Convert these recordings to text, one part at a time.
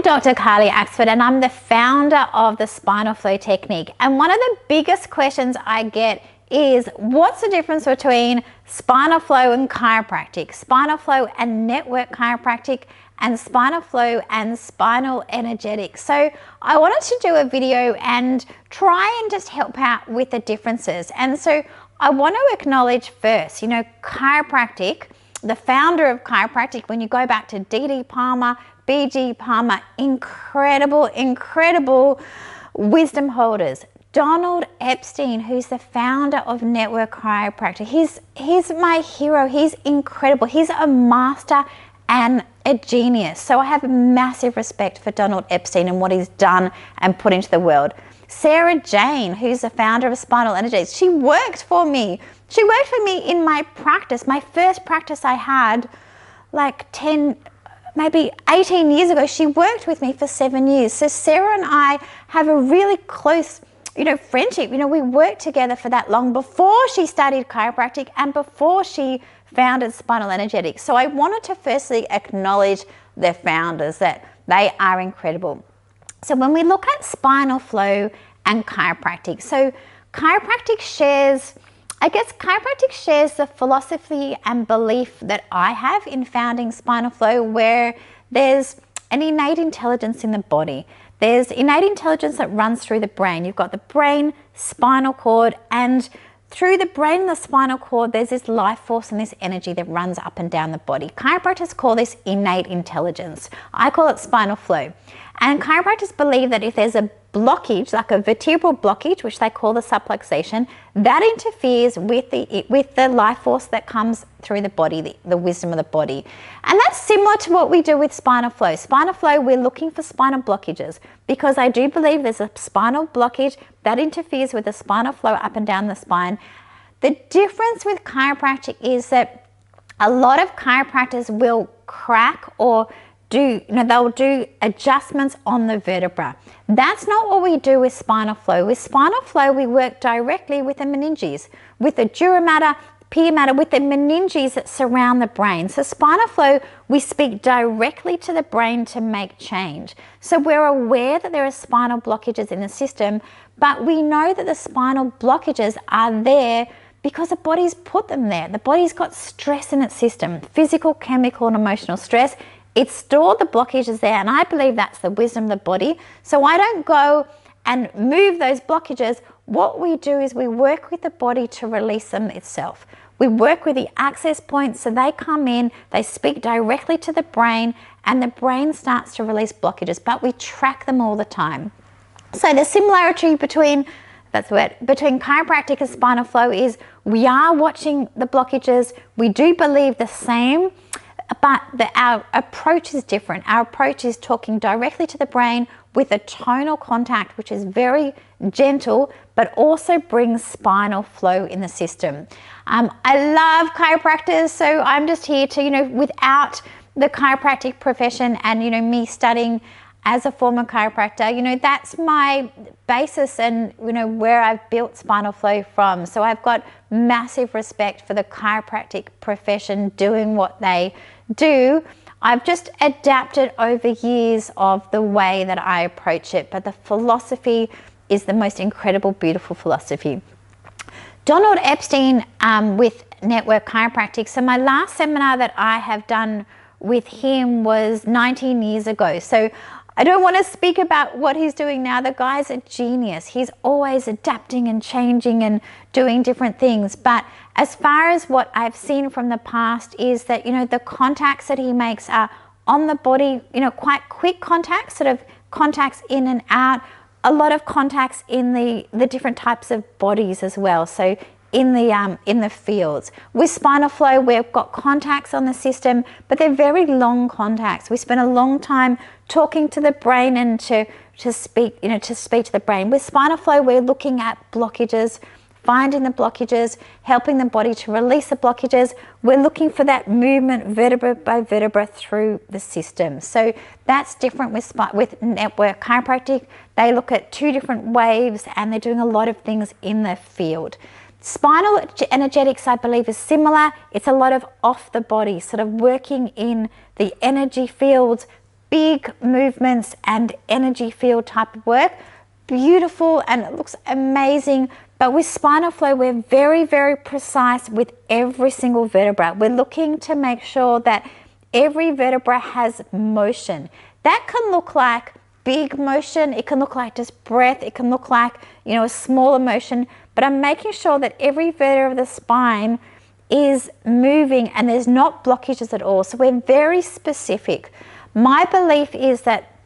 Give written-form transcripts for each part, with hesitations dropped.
Dr. Carly Axford, and I'm the founder of the Spinal Flow Technique. And one of the biggest questions I get is, what's the difference between spinal flow and chiropractic, spinal flow and network chiropractic, and spinal flow and spinal energetics? So I wanted to do a video and try and just help out with the differences. And so I want to acknowledge first, chiropractic, the founder of chiropractic, when you go back to D.D. Palmer, B.G. Palmer, incredible wisdom holders. Donald Epstein, who's the founder of Network Chiropractic, he's my hero. He's incredible. He's a master and a genius. So I have massive respect for Donald Epstein and what he's done and put into the world. Sarah Jane, who's the founder of Spinal Energetics, she worked for me. She worked for me in my practice. My first practice I had like 10, maybe 18 years ago. She worked with me for 7 years. So Sarah and I have a really close, friendship. We worked together for that long before she studied chiropractic and before she founded Spinal Energetics. So I wanted to firstly acknowledge the founders, that they are incredible. So when we look at spinal flow and chiropractic, so chiropractic shares the philosophy and belief that I have in founding Spinal Flow, where there's an innate intelligence in the body. There's innate intelligence that runs through the brain. You've got the brain, spinal cord, and through the brain and the spinal cord, there's this life force and this energy that runs up and down the body. Chiropractors call this innate intelligence. I call it spinal flow. And chiropractors believe that if there's a blockage, like a vertebral blockage, which they call the subluxation, that interferes with the life force that comes through the body, the wisdom of the body. And that's similar to what we do with spinal flow. Spinal flow, we're looking for spinal blockages, because I do believe there's a spinal blockage that interferes with the spinal flow up and down the spine. The difference with chiropractic is that a lot of chiropractors will crack or they'll do adjustments on the vertebra. That's not what we do with spinal flow. With spinal flow, we work directly with the meninges, with the dura mater, pia mater, with the meninges that surround the brain. So spinal flow, we speak directly to the brain to make change. So we're aware that there are spinal blockages in the system, but we know that the spinal blockages are there because the body's put them there. The body's got stress in its system, physical, chemical, and emotional stress. It's stored the blockages there, and I believe that's the wisdom of the body. So I don't go and move those blockages. What we do is we work with the body to release them itself. We work with the access points, so they come in, they speak directly to the brain, and the brain starts to release blockages, but we track them all the time. So the similarity between chiropractic and spinal flow is we are watching the blockages. We do believe the same, but our approach is different. Our approach is talking directly to the brain with a tonal contact, which is very gentle, but also brings spinal flow in the system. I love chiropractors, so I'm just here to, without the chiropractic profession and, me studying as a former chiropractor, that's my basis and, where I've built Spinal Flow from. So I've got massive respect for the chiropractic profession doing what they do. I've just adapted over years of the way that I approach it, but the philosophy is the most incredible, beautiful philosophy. Donald Epstein with Network Chiropractic. So my last seminar that I have done with him was 19 years ago. So I don't want to speak about what he's doing now. The guy's a genius. He's always adapting and changing and doing different things. But as far as what I've seen from the past is that, the contacts that he makes are on the body, quite quick contacts, sort of contacts in and out, a lot of contacts in the different types of bodies as well. So in the fields. With spinal flow, we've got contacts on the system, but they're very long contacts. We spend a long time talking to the brain and to speak to the brain. With spinal flow, we're looking at blockages, finding the blockages, helping the body to release the blockages. We're looking for that movement vertebra by vertebra through the system. So that's different with Network Chiropractic. They look at two different waves and they're doing a lot of things in the field. Spinal energetics, I believe, is similar. It's a lot of off the body, sort of working in the energy fields, big movements and energy field type of work. Beautiful, and it looks amazing. But with Spinal Flow, we're very, very precise with every single vertebra. We're looking to make sure that every vertebra has motion. That can look like big motion, it can look like just breath, it can look like, a smaller motion, but I'm making sure that every vertebra of the spine is moving and there's not blockages at all. So we're very specific. My belief is that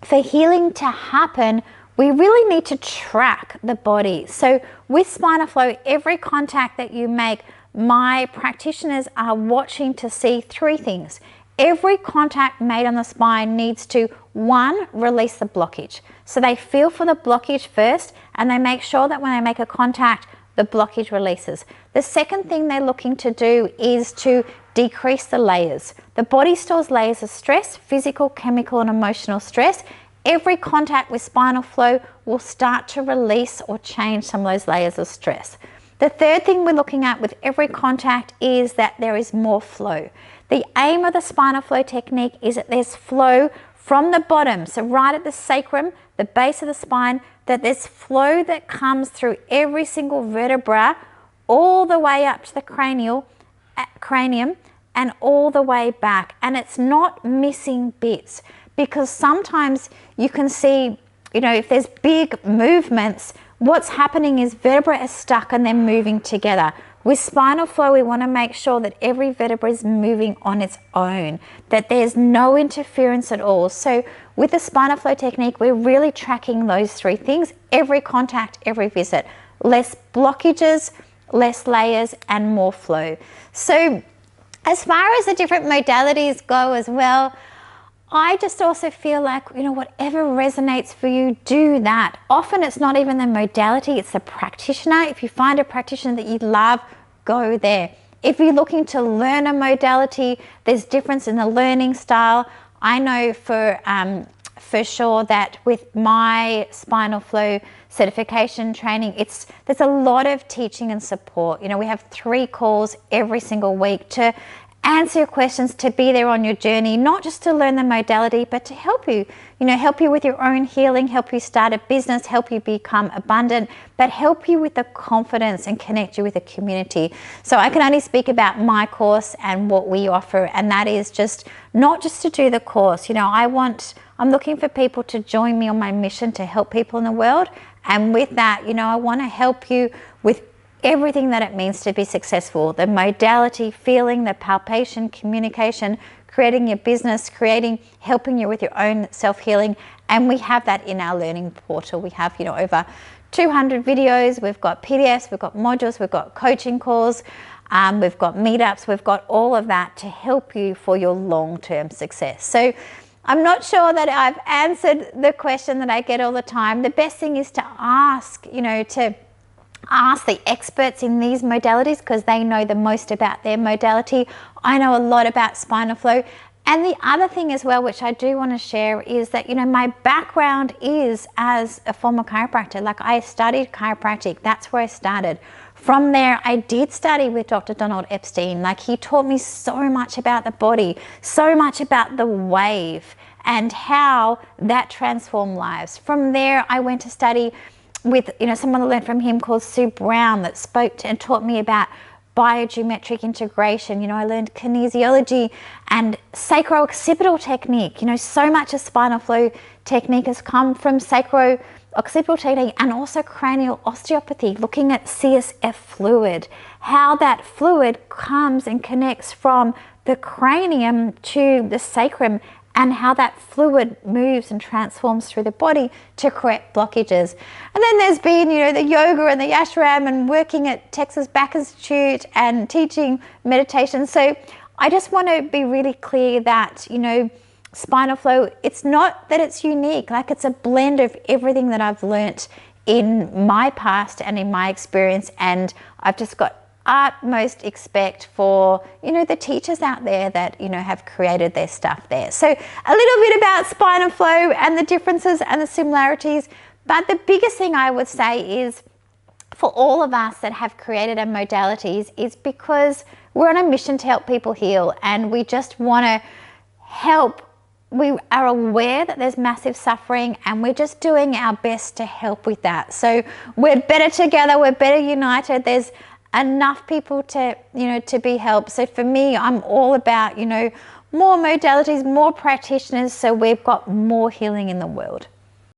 for healing to happen, we really need to track the body. So with Spinal Flow, every contact that you make, my practitioners are watching to see three things. Every contact made on the spine needs to, one, release the blockage. So they feel for the blockage first, and they make sure that when they make a contact, the blockage releases. The second thing they're looking to do is to decrease the layers. The body stores layers of stress, physical, chemical, and emotional stress. Every contact with Spinal Flow will start to release or change some of those layers of stress. The third thing we're looking at with every contact is that there is more flow. The aim of the Spinal Flow technique is that there's flow from the bottom, so right at the sacrum, the base of the spine, that there's flow that comes through every single vertebra all the way up to the cranium and all the way back. And it's not missing bits, because sometimes you can see, if there's big movements, what's happening is vertebra is stuck and they're moving together. With Spinal Flow, we want to make sure that every vertebra is moving on its own, that there's no interference at all. So with the Spinal Flow technique, we're really tracking those three things: every contact, every visit. Less blockages, less layers, and more flow. So as far as the different modalities go as well, I just also feel like, whatever resonates for you, do that. Often it's not even the modality, it's the practitioner. If you find a practitioner that you love, go there. If you're looking to learn a modality, there's difference in the learning style. I know for sure that with my Spinal Flow certification training, there's a lot of teaching and support. We have 3 calls every single week to answer your questions, to be there on your journey, not just to learn the modality, but to help you, help you with your own healing, help you start a business, help you become abundant, but help you with the confidence and connect you with a community. So I can only speak about my course and what we offer, and that is just not just to do the course. I'm looking for people to join me on my mission to help people in the world. And with that, I want to help you with everything that it means to be successful: the modality, feeling, the palpation, communication, creating your business, helping you with your own self-healing. And we have that in our learning portal. We have, over 200 videos, we've got PDFs, we've got modules, we've got coaching calls, we've got meetups, we've got all of that to help you for your long-term success. So I'm not sure that I've answered the question that I get all the time. The best thing is to ask, ask the experts in these modalities, because they know the most about their modality. I know a lot about Spinal Flow. And the other thing as well, which I do want to share, is that, my background is as a former chiropractor. Like, I studied chiropractic. That's where I started. From there, I did study with Dr. Donald Epstein. Like, he taught me so much about the body, so much about the wave and how that transformed lives. From there, I went to study with someone I learned from him called Sue Brown, that spoke to and taught me about biogeometric integration. I learned kinesiology and sacro-occipital technique. So much of Spinal Flow technique has come from sacro-occipital technique, and also cranial osteopathy, looking at CSF fluid, how that fluid comes and connects from the cranium to the sacrum, and how that fluid moves and transforms through the body to correct blockages. And then there's been, the yoga and the ashram, and working at Texas Back Institute and teaching meditation. So I just want to be really clear that, Spinal Flow, it's not that it's unique. Like, it's a blend of everything that I've learnt in my past and in my experience. And I've just got utmost respect for, the teachers out there that, have created their stuff there. So a little bit about Spinal Flow and the differences and the similarities. But the biggest thing I would say is, for all of us that have created our modalities, is because we're on a mission to help people heal, and we just want to help we are aware that there's massive suffering, and we're just doing our best to help with that. So we're better together, we're better united. There's enough people to, to be helped. So for me, I'm all about, more modalities, more practitioners, so we've got more healing in the world.